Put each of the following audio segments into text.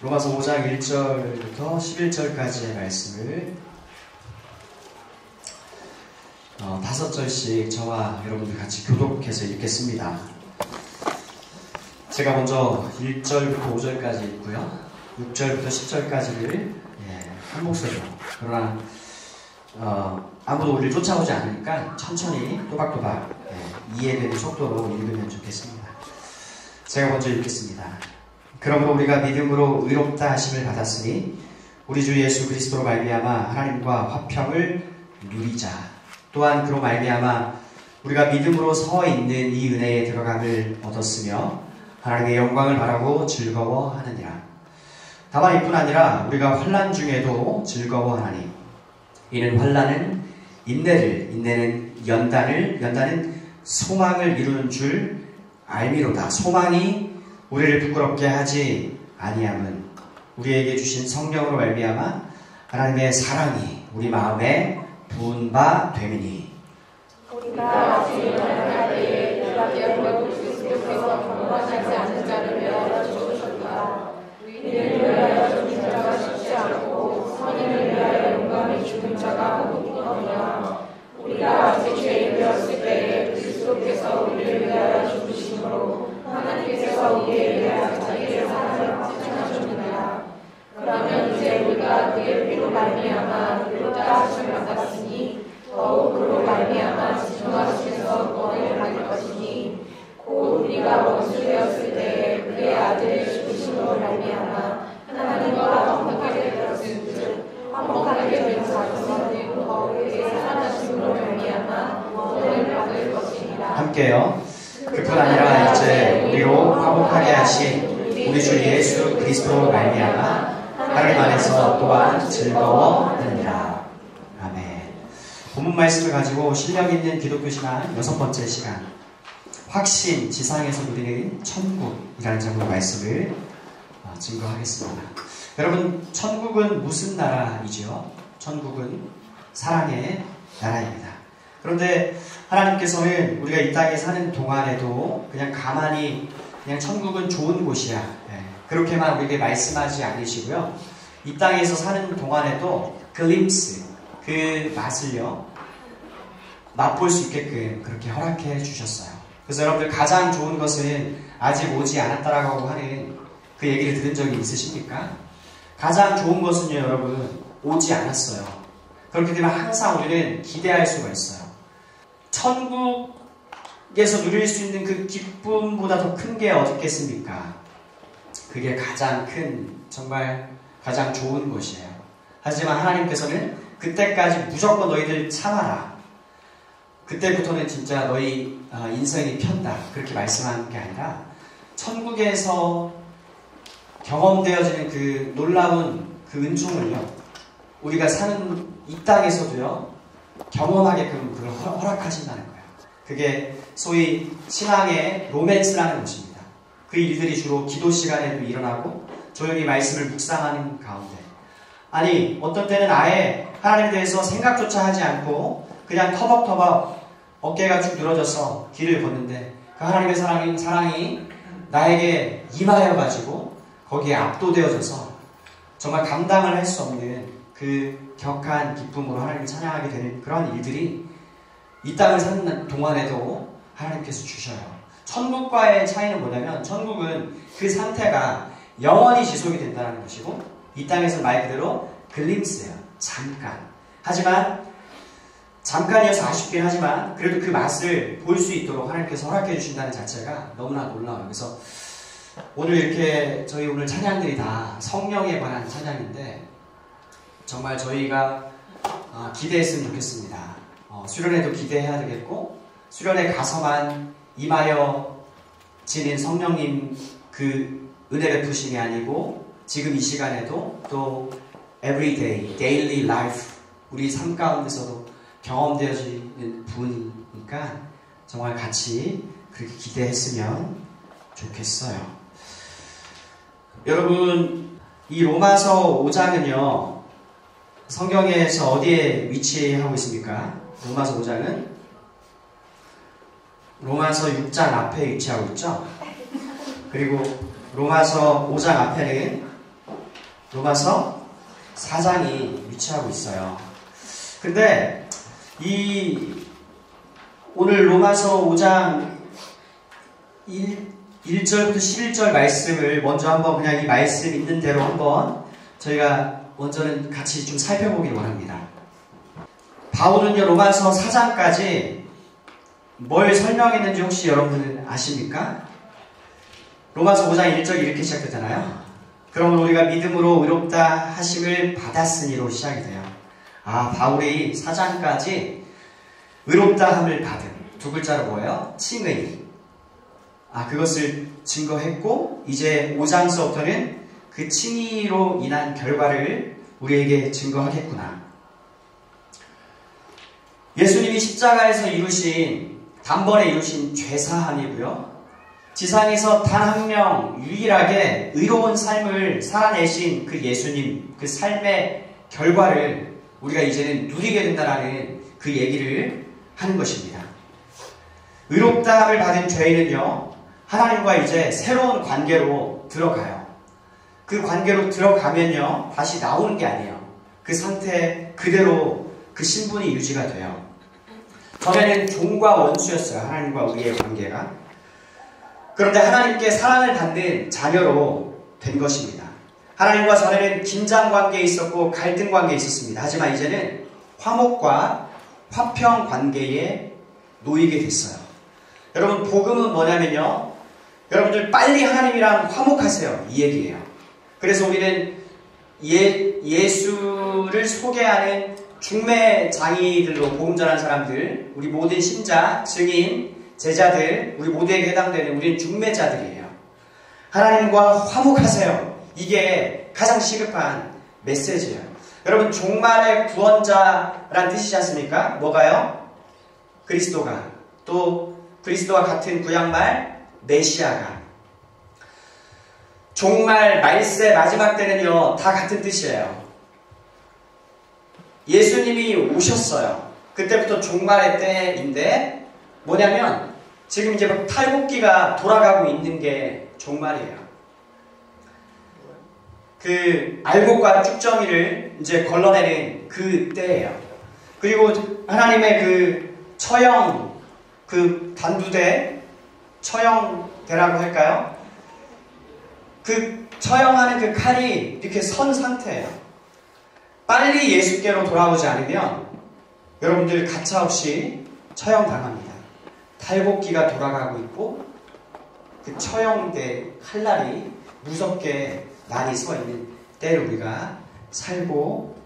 로마서 5장 1절부터 11절까지의 말씀을 5절씩 저와 여러분들 같이 교독해서 읽겠습니다. 제가 먼저 1절부터 5절까지 읽고요. 6절부터 10절까지를 한 목소리로, 그러나 아무도 우리를 쫓아오지 않으니까 천천히 또박또박 이해되는 속도로 읽으면 좋겠습니다. 제가 먼저 읽겠습니다. 그러므로 우리가 믿음으로 의롭다 하심을 받았으니 우리 주 예수 그리스도로 말미암아 하나님과 화평을 누리자. 또한 그로 말미암아 우리가 믿음으로 서 있는 이 은혜에 들어감을 얻었으며 하나님의 영광을 바라고 즐거워하느니라. 다만 이뿐 아니라 우리가 환난 중에도 즐거워하나니 이는 환난은 인내를, 인내는 연단을, 연단은 소망을 이루는 줄 알미로다. 소망이 우리를 부끄럽게 하지 아니함은 우리에게 주신 성령으로 말미암아 하나님의 사랑이 우리 마음에 부은 바 됨이니. 우리가 주님을 할 때에 우리가 영광을 그리스도께서 경건하지 않은 자를 위하여 죽으셨다. 이를 위하여 죽은 자가 쉽지 않고 선인을 위하여 영광을 주는 자가 없거니와 우리가 아직 죄인되었을 때에 그리스도께서 우리를 위하여 죽으심으로 하나님께서 우리에 대한 자기의 사랑을 확증하셨느니라. 그러면 이제 우리가 그의 피로 말미암아 의롭다 하심을 받았으니 더욱 그로 말미암아 진노하심에서 구원을 받을 것이니 곧 우리가 원수 되었을 때에 그의 아들의 죽으심으로 말미암아 하나님과 화목하게 되었은즉 화목하게 된 자들은 더욱 그의 살아나심으로 말미암아 구원을 받을 것이니라. 함께요. 그뿐 아니라 이제 우리로 화목하게 하신 우리 주 예수 그리스도로 말미암아 하나님 안에서 또한 즐거워하느니라. 아멘. 본문 말씀을 가지고 실력 있는 기독교 신앙 6번째 시간, 확신, 지상에서 누리는 천국이라는 제목의 말씀을 증거하겠습니다. 여러분, 천국은 무슨 나라이지요? 천국은 사랑의 나라입니다. 그런데 하나님께서는 우리가 이 땅에 사는 동안에도 그냥 가만히 그냥 천국은 좋은 곳이야, 그렇게만 우리에게 말씀하지 않으시고요. 이 땅에서 사는 동안에도 글림스, 그 맛을요 맛볼 수 있게끔 그렇게 허락해 주셨어요. 그래서 여러분들 가장 좋은 것은 아직 오지 않았다라고 하는 그 얘기를 들은 적이 있으십니까? 가장 좋은 것은요 여러분 오지 않았어요. 그렇기 때문에 항상 우리는 기대할 수가 있어요. 천국에서 누릴 수 있는 그 기쁨보다 더 큰 게 어디 있겠습니까? 그게 가장 큰, 정말 가장 좋은 것이에요. 하지만 하나님께서는 그때까지 무조건 너희들 참아라. 그때부터는 진짜 너희 인생이 편다. 그렇게 말씀하는 게 아니라 천국에서 경험되어지는 그 놀라운 그 은총을요 우리가 사는 이 땅에서도요 경험하게끔 그걸 허락하신다는 거예요. 그게 소위 신앙의 로맨스라는 것입니다. 그 일들이 주로 기도 시간에도 일어나고 조용히 말씀을 묵상하는 가운데, 아니 어떤 때는 아예 하나님에 대해서 생각조차 하지 않고 그냥 터벅터벅 어깨가 쭉 늘어져서 길을 걷는데 그 하나님의 사랑이 나에게 임하여가지고 거기에 압도되어져서 정말 감당을 할 수 없는 그 격한 기쁨으로 하나님을 찬양하게 되는 그런 일들이 이 땅을 사는 동안에도 하나님께서 주셔요. 천국과의 차이는 뭐냐면 천국은 그 상태가 영원히 지속이 된다는 것이고 이 땅에서는 말 그대로 글림스예요. 잠깐. 하지만 잠깐이어서 아쉽긴 하지만 그래도 그 맛을 볼 수 있도록 하나님께서 허락해 주신다는 자체가 너무나 놀라워요. 그래서 오늘 이렇게 저희 오늘 찬양들이 다 성령에 관한 찬양인데 정말 저희가 기대했으면 좋겠습니다. 수련회도 기대해야 되겠고 수련회 가서만 임하여 지닌 성령님 그 은혜 베푸심이 아니고 지금 이 시간에도 또 everyday, daily life 우리 삶 가운데서도 경험되어지는 부분이니까 정말 같이 그렇게 기대했으면 좋겠어요. 여러분, 이 로마서 5장은요 성경에서 어디에 위치하고 있습니까? 로마서 5장은 로마서 6장 앞에 위치하고 있죠. 그리고 로마서 5장 앞에는 로마서 4장이 위치하고 있어요. 근데 오늘 로마서 5장 1절부터 11절 말씀을 먼저 한번 그냥 이 말씀 있는 대로 한번 저희가 먼저는 같이 좀 살펴보길 원합니다. 바울은요, 로마서 4장까지 뭘 설명했는지 혹시 여러분은 아십니까? 로마서 5장 1절이 이렇게 시작되잖아요. 그러면 우리가 믿음으로 의롭다 하심을 받았으니로 시작이 돼요. 바울이 4장까지 의롭다 함을 받은 두 글자로 뭐예요? 칭의. 그것을 증거했고 이제 5장서부터는 그 칭의로 인한 결과를 우리에게 증거하겠구나. 예수님이 십자가에서 단번에 이루신 죄사함이고요. 지상에서 단 한 명 유일하게 의로운 삶을 살아내신 그 예수님, 그 삶의 결과를 우리가 이제는 누리게 된다라는 그 얘기를 하는 것입니다. 의롭다함을 받은 죄인은요, 하나님과 이제 새로운 관계로 들어가요. 그 관계로 들어가면요, 다시 나오는 게 아니에요. 그 상태 그대로 그 신분이 유지가 돼요. 전에는 종과 원수였어요. 하나님과 우리의 관계가. 그런데 하나님께 사랑을 받는 자녀로 된 것입니다. 하나님과 전에는 긴장 관계에 있었고 갈등 관계에 있었습니다. 하지만 이제는 화목과 화평 관계에 놓이게 됐어요. 여러분, 복음은 뭐냐면요, 여러분들 빨리 하나님이랑 화목하세요, 이 얘기예요. 그래서 우리는 예수를 소개하는 중매장이들로 복음 전하는 사람들, 우리 모든 신자, 증인, 제자들, 우리 모두에게 해당되는 우리는 중매자들이에요. 하나님과 화목하세요. 이게 가장 시급한 메시지예요. 여러분, 종말의 구원자란 뜻이지 않습니까? 뭐가요? 그리스도가, 또 그리스도와 같은 구약말 메시아가. 종말, 말세, 마지막 때는요, 다 같은 뜻이에요. 예수님이 오셨어요. 그때부터 종말의 때인데 뭐냐면 지금 이제 탈곡기가 돌아가고 있는 게 종말이에요. 그 알곡과 쭉정이를 이제 걸러내는 그 때예요. 그리고 하나님의 그 처형, 그 단두대, 처형대라고 할까요? 그 처형하는 그 칼이 이렇게 선 상태예요. 빨리 예수께로 돌아오지 않으면 여러분들 가차없이 처형당합니다. 탈곡기가 돌아가고 있고 그 처형대 칼날이 무섭게 많이 서 있는 때를 우리가 살고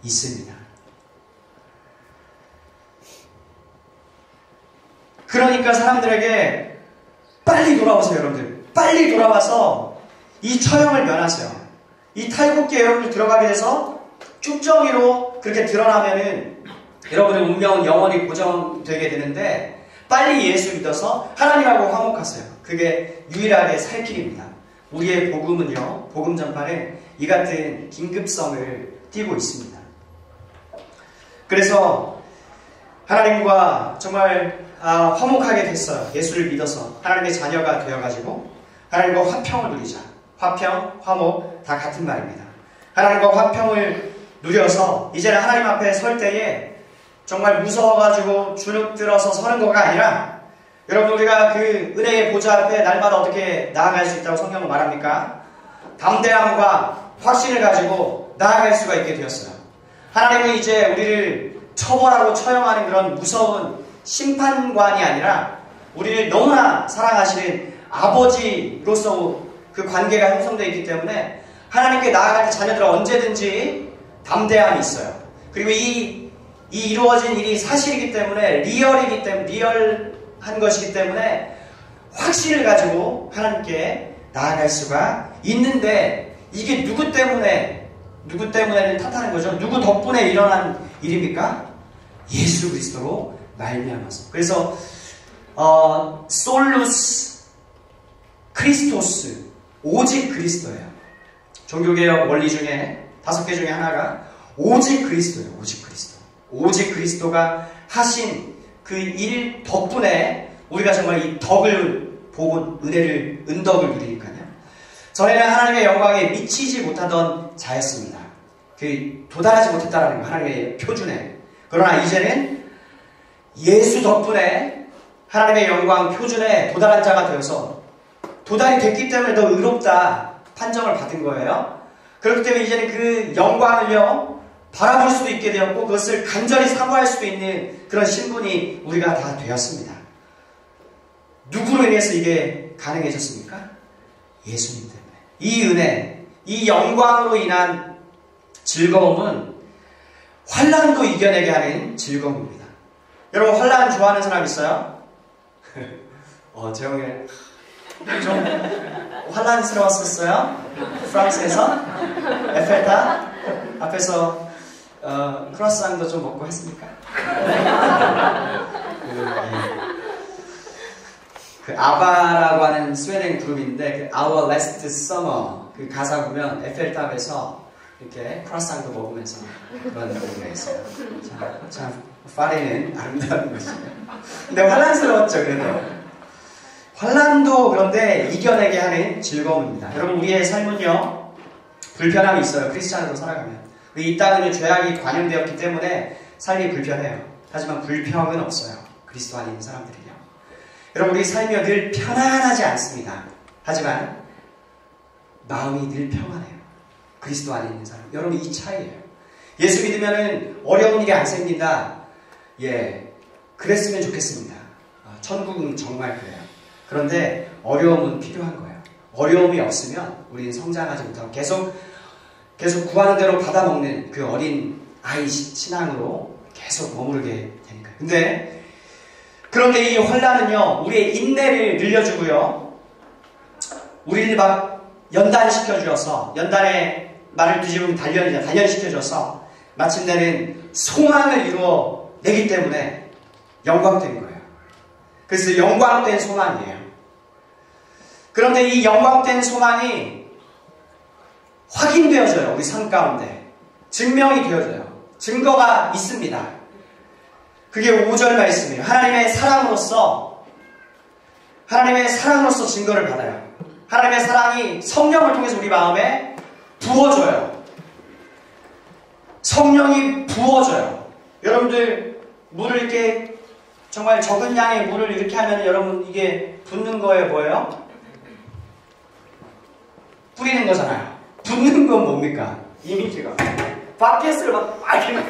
있습니다. 그러니까 사람들에게 빨리 돌아오세요, 여러분들. 빨리 돌아와서 이 처형을 면하세요. 이 탈곡기에 여러분들 들어가게 돼서 쭉정이로 그렇게 드러나면은 여러분의 운명은 영원히 고정되게 되는데 빨리 예수 믿어서 하나님하고 화목하세요. 그게 유일하게 살 길입니다. 우리의 복음은요, 복음 전파는 이 같은 긴급성을 띠고 있습니다. 그래서 하나님과 정말 화목하게 됐어요. 예수를 믿어서 하나님의 자녀가 되어가지고 하나님과 화평을 누리자. 화평, 화목 다 같은 말입니다. 하나님과 화평을 누려서 이제는 하나님 앞에 설 때에 정말 무서워가지고 주눅 들어서 서는 거가 아니라 여러분, 우리가 그 은혜의 보좌 앞에 날마다 어떻게 나아갈 수 있다고 성경은 말합니까? 담대함과 확신을 가지고 나아갈 수가 있게 되었어요. 하나님은 이제 우리를 처벌하고 처형하는 그런 무서운 심판관이 아니라 우리를 너무나 사랑하시는 아버지로서 그 관계가 형성되어 있기 때문에 하나님께 나아갈 때 자녀들은 언제든지 담대함이 있어요. 그리고 이 이루어진 일이 사실이기 때문에 리얼한 것이기 때문에 확신을 가지고 하나님께 나아갈 수가 있는데 이게 누구 때문에를 탓하는 거죠. 누구 덕분에 일어난 일입니까? 예수 그리스도로 말미암아서. 그래서 솔루스 크리스토스, 오직 그리스도예요. 종교개혁 원리 중에 5개 중에 하나가 오직 그리스도예요. 오직 그리스도. 오직 그리스도가 하신 그 일 덕분에 우리가 정말 이 덕을 보고 은덕을 누리니까요. 전에는 하나님의 영광에 미치지 못하던 자였습니다. 도달하지 못했다라는 거, 하나님의 표준에. 그러나 이제는 예수 덕분에 하나님의 영광 표준에 도달한 자가 되어서 도달이 됐기 때문에 더 의롭다 판정을 받은 거예요. 그렇기 때문에 이제는 그 영광을요 바라볼 수도 있게 되었고 그것을 간절히 사모할 수도 있는 그런 신분이 우리가 다 되었습니다. 누구로 인해서 이게 가능해졌습니까? 예수님 때문에. 이 은혜, 이 영광으로 인한 즐거움은 환난도 이겨내게 하는 즐거움입니다. 여러분 환난 좋아하는 사람 있어요? 재영이 좀 환난스러웠었어요? 프랑스에서? 에펠탑 앞에서 크로스상도 좀 먹고 했습니까? 그 아바라고 하는 스웨덴 그룹인데 그 Our Last Summer 그 가사 보면 에펠탑에서 이렇게 크로스상도 먹으면서 그런 노래가 있어요. 참 파리는 아름다운 것이에요. 근데 환난스러웠죠. 그래도 환난도 그런데 이겨내게 하는 즐거움입니다. 여러분 우리의 삶은요 불편함이 있어요. 크리스찬으로 살아가면 이 땅은 죄악이 관영되었기 때문에 삶이 불편해요. 하지만 불평은 없어요. 그리스도 안에 있는 사람들은요. 여러분 우리 삶이 늘 편안하지 않습니다. 하지만 마음이 늘 평안해요. 그리스도 안에 있는 사람. 여러분 이 차이예요. 예수 믿으면은 어려운 일이 안 생긴다. 그랬으면 좋겠습니다. 천국은 정말 그래요. 그런데 어려움은 필요한 거예요. 어려움이 없으면 우리는 성장하지 못하고 계속 구하는 대로 받아먹는 그 어린 아이 신앙으로 계속 머무르게 되는 거예요. 그런데 이 환난은요 우리의 인내를 늘려주고요 우리를 막 연단시켜주어서 연단의 말을 뒤집으면 단련시켜줘서 마침내는 소망을 이루어내기 때문에 영광된 거예요. 그래서 영광된 소망이에요. 그런데 이 영광된 소망이 확인되어져요. 우리 삶 가운데 증명이 되어져요. 증거가 있습니다. 그게 5절 말씀이에요. 하나님의 사랑으로서 증거를 받아요. 하나님의 사랑이 성령을 통해서 우리 마음에 부어져요. 성령이 부어져요. 여러분들 물을 이렇게 정말 적은 양의 물을 이렇게 하면 여러분 이게 붓는 거예요? 뭐예요? 뿌리는 거잖아요. 붓는 건 뭡니까? 이미지가 바켓을 막 이렇게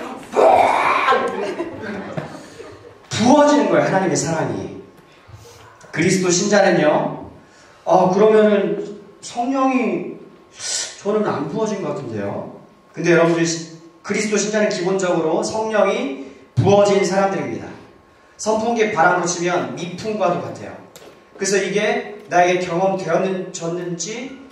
부어지는 거예요. 하나님의 사랑이. 그리스도 신자는요 그러면은 성령이 저는 안 부어진 것 같은데요. 근데 여러분들 그리스도 신자는 기본적으로 성령이 부어진 사람들입니다. 선풍기 바람으로 치면 미풍과도 같아요. 그래서 이게 나에게 경험되었는지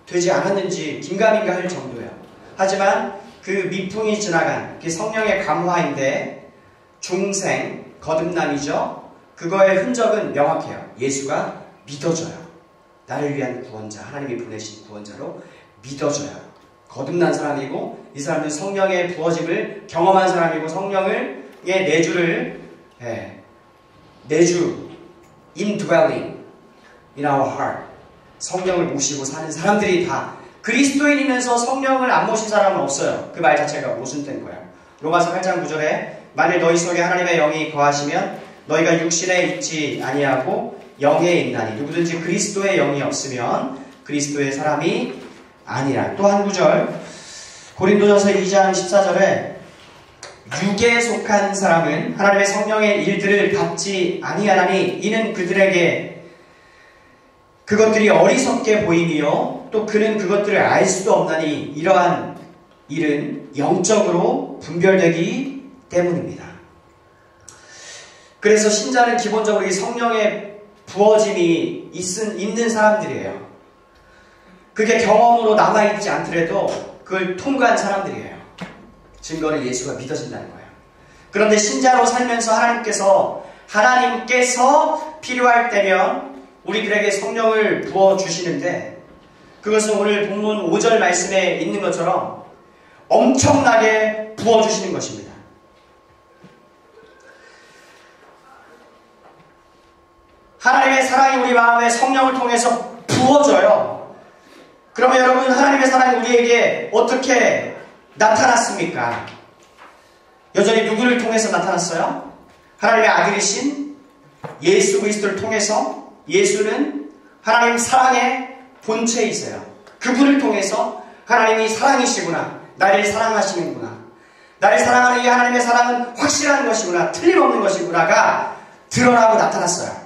되지 않았는지 긴가민가 할 정도예요. 하지만 그 미풍이 지나간 그 성령의 감화인데 중생, 거듭남이죠. 그거의 흔적은 명확해요. 예수가 믿어져요. 나를 위한 구원자, 하나님이 보내신 구원자로 믿어져요. 거듭난 사람이고 이 사람은 성령의 부어짐을 경험한 사람이고 성령의 내주 indwelling in our heart 성령을 모시고 사는 사람들이 다 그리스도인이면서 성령을 안 모신 사람은 없어요. 그 말 자체가 모순된 거예요. 로마서 8장 9절에 만일 너희 속에 하나님의 영이 거하시면 너희가 육신에 있지 아니하고 영에 있나니 누구든지 그리스도의 영이 없으면 그리스도의 사람이 아니라. 또 한 구절 고린도전서 2장 14절에 육에 속한 사람은 하나님의 성령의 일들을 받지 아니하나니 이는 그들에게 그것들이 어리석게 보이며 또 그는 그것들을 알 수도 없나니 이러한 일은 영적으로 분별되기 때문입니다. 그래서 신자는 기본적으로 이 성령의 부어짐이 있는 사람들이에요. 그게 경험으로 남아있지 않더라도 그걸 통과한 사람들이에요. 증거는 예수가 믿어진다는 거예요. 그런데 신자로 살면서 하나님께서 필요할 때면 우리들에게 성령을 부어주시는데 그것은 오늘 본문 5절 말씀에 있는 것처럼 엄청나게 부어주시는 것입니다. 하나님의 사랑이 우리 마음에 성령을 통해서 부어져요. 그러면 여러분, 하나님의 사랑이 우리에게 어떻게 나타났습니까? 여전히 누구를 통해서 나타났어요? 하나님의 아들이신 예수 그리스도를 통해서. 예수는 하나님 사랑의 본체이세요. 그분을 통해서 하나님이 사랑이시구나, 나를 사랑하시는구나, 나를 사랑하는 이 하나님의 사랑은 확실한 것이구나, 틀림없는 것이구나가 드러나고 나타났어요.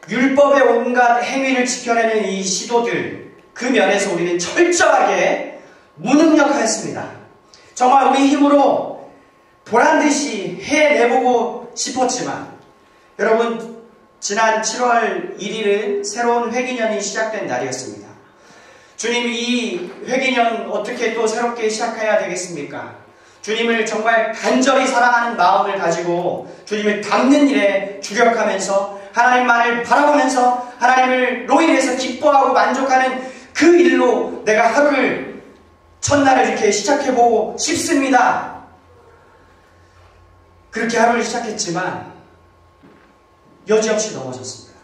율법의 온갖 행위를 지켜내는 이 시도들, 그 면에서 우리는 철저하게 무능력하였습니다. 정말 우리 힘으로 보란듯이 해내보고 싶었지만, 여러분, 지난 7월 1일은 새로운 회기년이 시작된 날이었습니다. 주님, 이 회기년 어떻게 또 새롭게 시작해야 되겠습니까? 주님을 정말 간절히 사랑하는 마음을 가지고 주님을 닮는 일에 주력하면서 하나님만을 바라보면서 하나님을로 인해서 기뻐하고 만족하는 그 일로 내가 하루를, 첫날을 이렇게 시작해보고 싶습니다. 그렇게 하루를 시작했지만 여지없이 넘어졌습니다.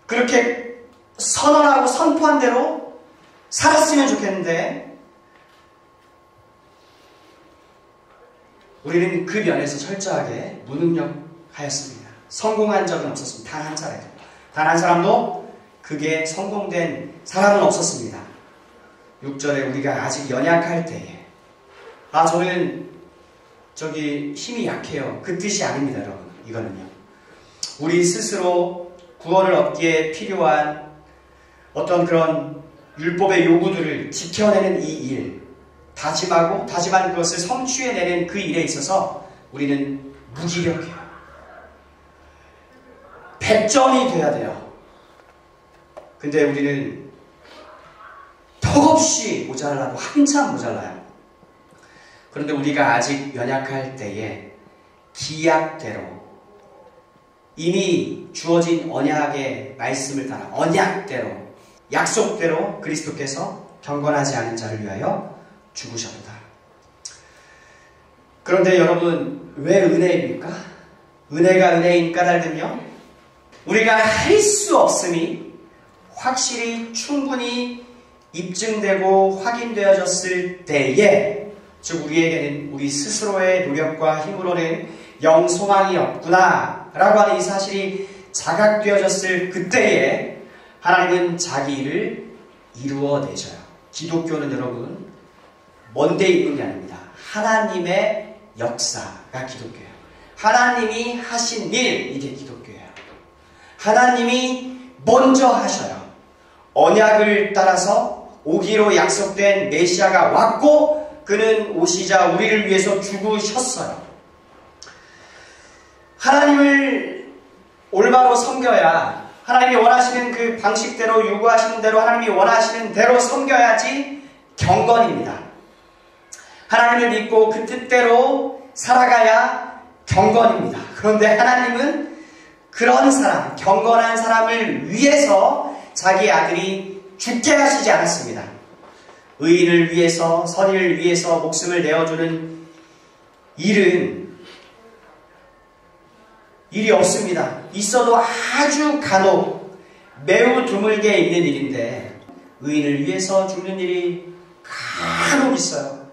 그렇게 선언하고 선포한 대로 살았으면 좋겠는데 우리는 그 면에서 철저하게 무능력하였습니다. 성공한 적은 없었습니다. 단 한 사람도. 단 한 사람도 그게 성공된 사람은 없었습니다. 6절에 우리가 아직 연약할 때에, 저는 힘이 약해요, 그 뜻이 아닙니다. 여러분, 이거는요, 우리 스스로 구원을 얻기에 필요한 어떤 그런 율법의 요구들을 지켜내는 이 일, 다짐한 그것을 성취해내는 그 일에 있어서 우리는 무기력해요. 100점이 돼야 돼요. 근데 우리는 턱없이 모자라고, 한참 모자라요. 그런데 우리가 아직 연약할 때에 기약대로, 이미 주어진 언약의 말씀을 따라 언약대로, 약속대로 그리스도께서 경건하지 않은 자를 위하여 죽으셨다. 그런데 여러분, 왜 은혜입니까? 은혜가 은혜인 까닭은요, 우리가 할 수 없음이 확실히 충분히 입증되고 확인되어졌을 때에, 즉 우리에게는 우리 스스로의 노력과 힘으로는 영소망이 없구나 라고 하는 이 사실이 자각되어졌을 그때에 하나님은 자기 일을 이루어내셔요. 기독교는 여러분, 먼데 있는 게 아닙니다. 하나님의 역사가 기독교예요. 하나님이 하신 일, 이게 기독교예요. 하나님이 먼저 하셔요. 언약을 따라서 오기로 약속된 메시아가 왔고 그는 오시자 우리를 위해서 죽으셨어요. 하나님을 올바로 섬겨야, 하나님이 원하시는 그 방식대로, 요구하시는 대로, 하나님이 원하시는 대로 섬겨야지 경건입니다. 하나님을 믿고 그 뜻대로 살아가야 경건입니다. 그런데 하나님은 그런 사람, 경건한 사람을 위해서 자기 아들이 죽게 하시지 않았습니다. 의인을 위해서, 선의를 위해서 목숨을 내어주는 일이 없습니다. 있어도 아주 간혹, 매우 드물게 있는 일인데 의인을 위해서 죽는 일이 간혹 있어요.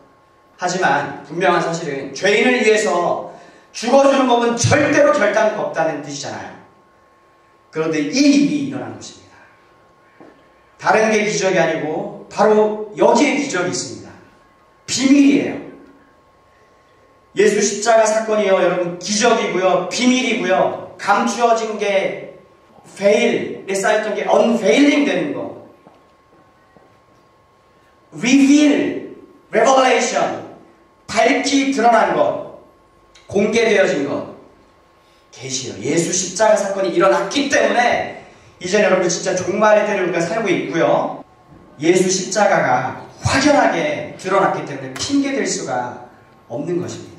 하지만 분명한 사실은 죄인을 위해서 죽어주는 법은 절대로 결단코 없다는 뜻이잖아요. 그런데 이 일이 일어난 것입니다. 다른 게 기적이 아니고 바로 여기에 기적이 있습니다. 비밀이에요. 예수 십자가 사건이요, 여러분, 기적이고요, 비밀이고요, 감추어진 게 veil에 쌓였던 게 unveiling 되는 거, reveal, revelation, 밝히 드러난 것, 공개되어진 것, 계시요. 예수 십자가 사건이 일어났기 때문에 이제 여러분 진짜 종말의 때를 우리가 살고 있고요, 예수 십자가가 확연하게 드러났기 때문에 핑계댈 수가 없는 것입니다.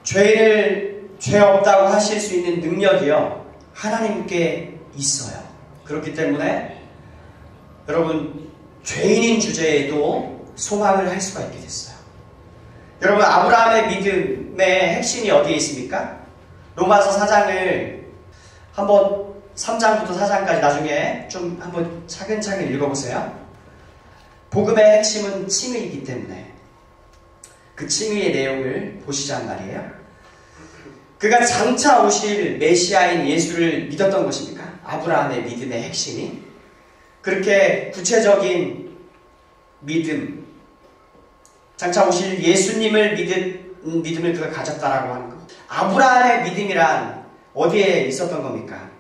죄 없다고 하실 수 있는 능력이요, 하나님께 있어요. 그렇기 때문에 여러분, 죄인인 주제에도 소망을 할 수가 있게 됐어요. 여러분, 아브라함의 믿음의 핵심이 어디에 있습니까? 로마서 4장을 한번 3장부터 4장까지 나중에 좀 한번 차근차근 읽어보세요. 복음의 핵심은 칭의이기 때문에 그 칭의의 내용을 보시자는 말이에요. 그가 장차 오실 메시아인 예수를 믿었던 것입니까? 아브라함의 믿음의 핵심이 그렇게 구체적인 믿음, 장차 오실 예수님을 믿음을 그가 가졌다라고 하는 것. 아브라함의 믿음이란 어디에 있었던 겁니까?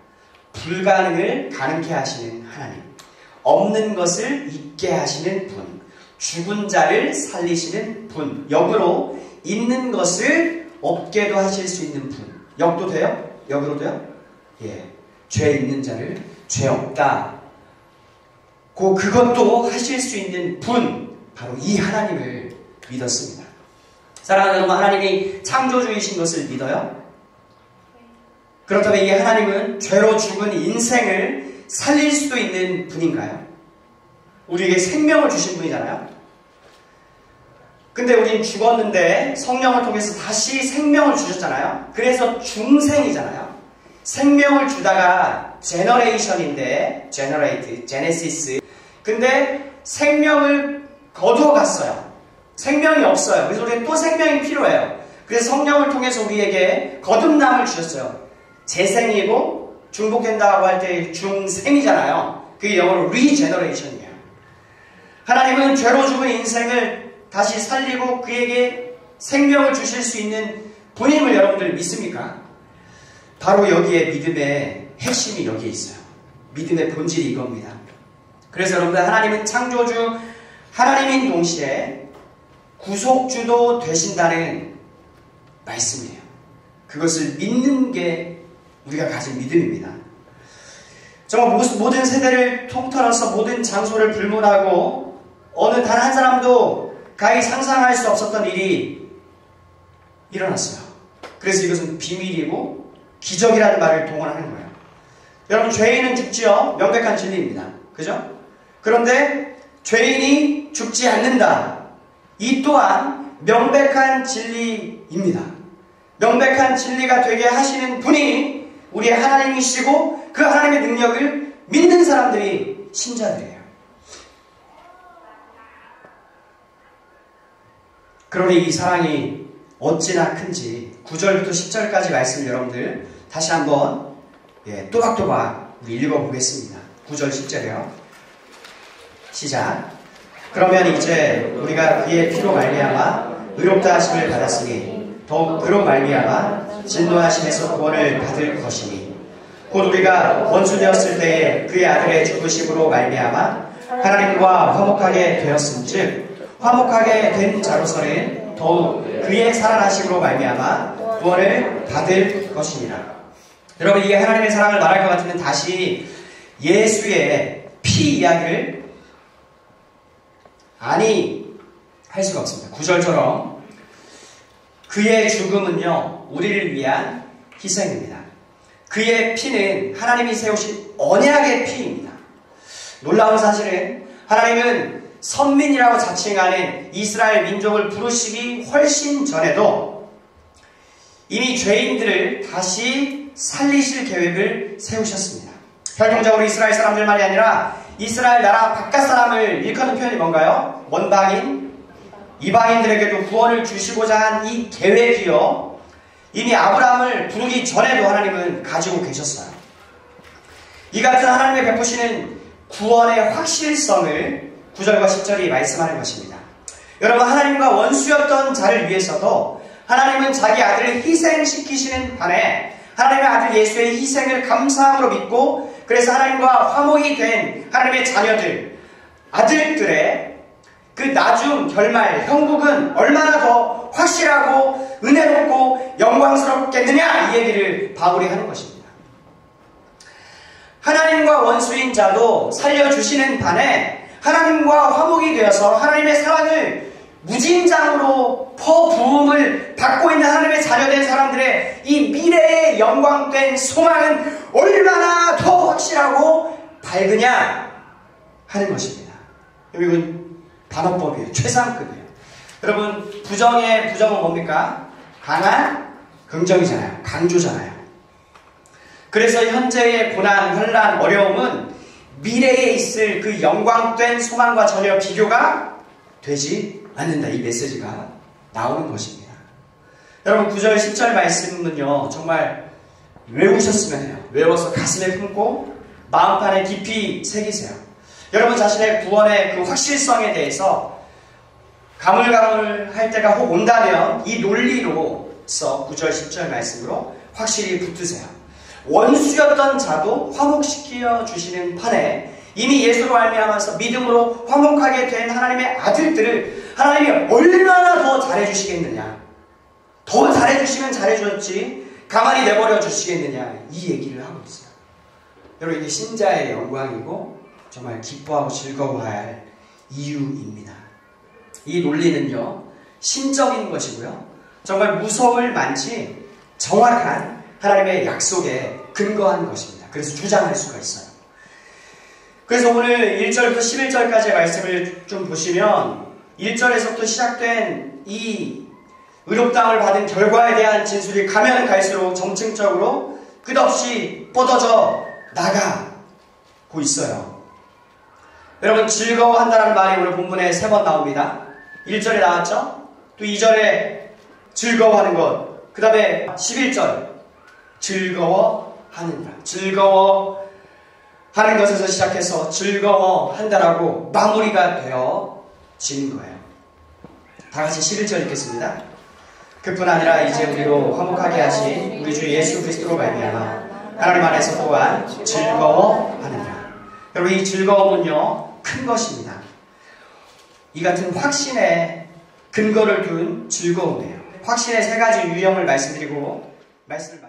불가능을 가능케 하시는 하나님, 없는 것을 있게 하시는 분, 죽은 자를 살리시는 분, 역으로 있는 것을 없게도 하실 수 있는 분. 역도 돼요? 역으로 돼요? 예. 죄 있는 자를 죄 없다. 그것도 하실 수 있는 분, 바로 이 하나님을 믿었습니다. 사랑하는 여러분, 하나님이 창조주이신 것을 믿어요? 그렇다면 이 하나님은 죄로 죽은 인생을 살릴 수도 있는 분인가요? 우리에게 생명을 주신 분이잖아요. 근데 우린 죽었는데 성령을 통해서 다시 생명을 주셨잖아요. 그래서 중생이잖아요. 생명을 주다가 제너레이션인데 제네시스. 근데 생명을 거두어갔어요. 생명이 없어요. 그래서 우리는 또 생명이 필요해요. 그래서 성령을 통해서 우리에게 거듭남을 주셨어요. 재생이고 중복된다고 할 때 중생이잖아요. 그게 영어로 리제너레이션이에요. 하나님은 죄로 죽은 인생을 다시 살리고 그에게 생명을 주실 수 있는 분임을 여러분들 믿습니까? 바로 여기에 믿음의 핵심이 여기에 있어요. 믿음의 본질이 이겁니다. 그래서 여러분들, 하나님은 창조주, 하나님인 동시에 구속주도 되신다는 말씀이에요. 그것을 믿는 게 우리가 가진 믿음입니다. 정말 모든 세대를 통틀어서 모든 장소를 불문하고 어느 단 한 사람도 가히 상상할 수 없었던 일이 일어났어요. 그래서 이것은 비밀이고 기적이라는 말을 동원하는 거예요. 여러분, 죄인은 죽지요. 명백한 진리입니다. 그죠? 그런데 죄인이 죽지 않는다. 이 또한 명백한 진리입니다. 명백한 진리가 되게 하시는 분이 우리 하나님이시고 그 하나님의 능력을 믿는 사람들이 신자들이에요. 그러니 이 사랑이 어찌나 큰지 9절부터 10절까지 말씀 여러분들 다시 한번 또박또박 우리 읽어보겠습니다. 9절 10절이요. 시작. 그러면 이제 우리가 그의 피로 말미암아 의롭다 하심을 받았으니 더욱 그로 말미암아 진노하심에서 구원을 받을 것이니 곧 우리가 원수 되었을 때에 그의 아들의 죽으심으로 말미암아 하나님과 화목하게 되었음즉 화목하게 된 자로서는 더욱 그의 살아나심으로 말미암아 구원을 받을 것이니라. 여러분, 이게 하나님의 사랑을 말할 것 같으면 다시 예수의 피 이야기를 아니 할 수가 없습니다. 9절처럼 그의 죽음은요, 우리를 위한 희생입니다. 그의 피는 하나님이 세우신 언약의 피입니다. 놀라운 사실은 하나님은 선민이라고 자칭하는 이스라엘 민족을 부르시기 훨씬 전에도 이미 죄인들을 다시 살리실 계획을 세우셨습니다. 결정적으로 이스라엘 사람들만이 아니라 이스라엘 나라 바깥 사람을 일컫는 표현이 뭔가요? 원방인, 이방인들에게도 구원을 주시고자 한 이 계획이요, 이미 아브라함을 부르기 전에도 하나님은 가지고 계셨어요. 이 같은 하나님의 베푸시는 구원의 확실성을 9절과 10절이 말씀하는 것입니다. 여러분, 하나님과 원수였던 자를 위해서도 하나님은 자기 아들을 희생시키시는 반에 하나님의 아들 예수의 희생을 감사함으로 믿고, 그래서 하나님과 화목이 된 하나님의 자녀들, 아들들의 그 나중 결말, 형국은 얼마나 더 확실하고 은혜롭고 영광스럽겠느냐, 이 얘기를 바울이 하는 것입니다. 하나님과 원수인 자도 살려주시는 반에 하나님과 화목이 되어서 하나님의 사랑을 무진장으로 퍼부음을 받고 있는 하나님의 자녀된 사람들의 이 미래의 영광된 소망은 얼마나 더 확실하고 밝으냐 하는 것입니다. 이건 반어법이에요. 최상급이에요. 여러분, 부정의 부정은 뭡니까? 강한 긍정이잖아요. 강조잖아요. 그래서 현재의 고난, 환난, 어려움은 미래에 있을 그 영광된 소망과 전혀 비교가 되지 않는다. 이 메시지가 나오는 것입니다. 여러분 9절 10절 말씀은요 정말 외우셨으면 해요. 외워서 가슴에 품고 마음판에 깊이 새기세요. 여러분 자신의 구원의 그 확실성에 대해서 가물가물할 때가 혹 온다면 이 논리로서 9절 10절 말씀으로 확실히 붙드세요. 원수였던 자도 화목시켜 주시는 판에 이미 예수로 말미암아서 믿음으로 화목하게 된 하나님의 아들들을 하나님이 얼마나 더 잘해주시겠느냐, 더 잘해주시면 잘해줬지 가만히 내버려 주시겠느냐, 이 얘기를 하고 있어요. 여러분 이게 신자의 영광이고 정말 기뻐하고 즐거워할 이유입니다. 이 논리는요 신적인 것이고요 정말 무서울 만치 정확한 하나님의 약속에 근거한 것입니다. 그래서 주장할 수가 있어요. 그래서 오늘 1절부터 11절까지의 말씀을 좀 보시면 1절에서부터 시작된 이 의롭다함을 받은 결과에 대한 진술이 가면 갈수록 점층적으로 끝없이 뻗어져 나가고 있어요. 여러분 즐거워한다는 말이 오늘 본문에 3번 나옵니다. 1절에 나왔죠? 또 2절에 즐거워하는 것, 그 다음에 11절 즐거워하는다. 즐거워하는 것에서 시작해서 즐거워한다라고 마무리가 되어지는 거예요. 다 같이 11절 읽겠습니다. 그뿐 아니라 이제 우리로 화목하게 하신 우리 주 예수 그리스도로 말미암아 하나님 안에서 또한 즐거워하느니라. 여러분 이 즐거움은요 큰 것입니다. 이 같은 확신에 근거를 둔 즐거움이에요. 확신의 3가지 유형을 말씀드리고 말씀을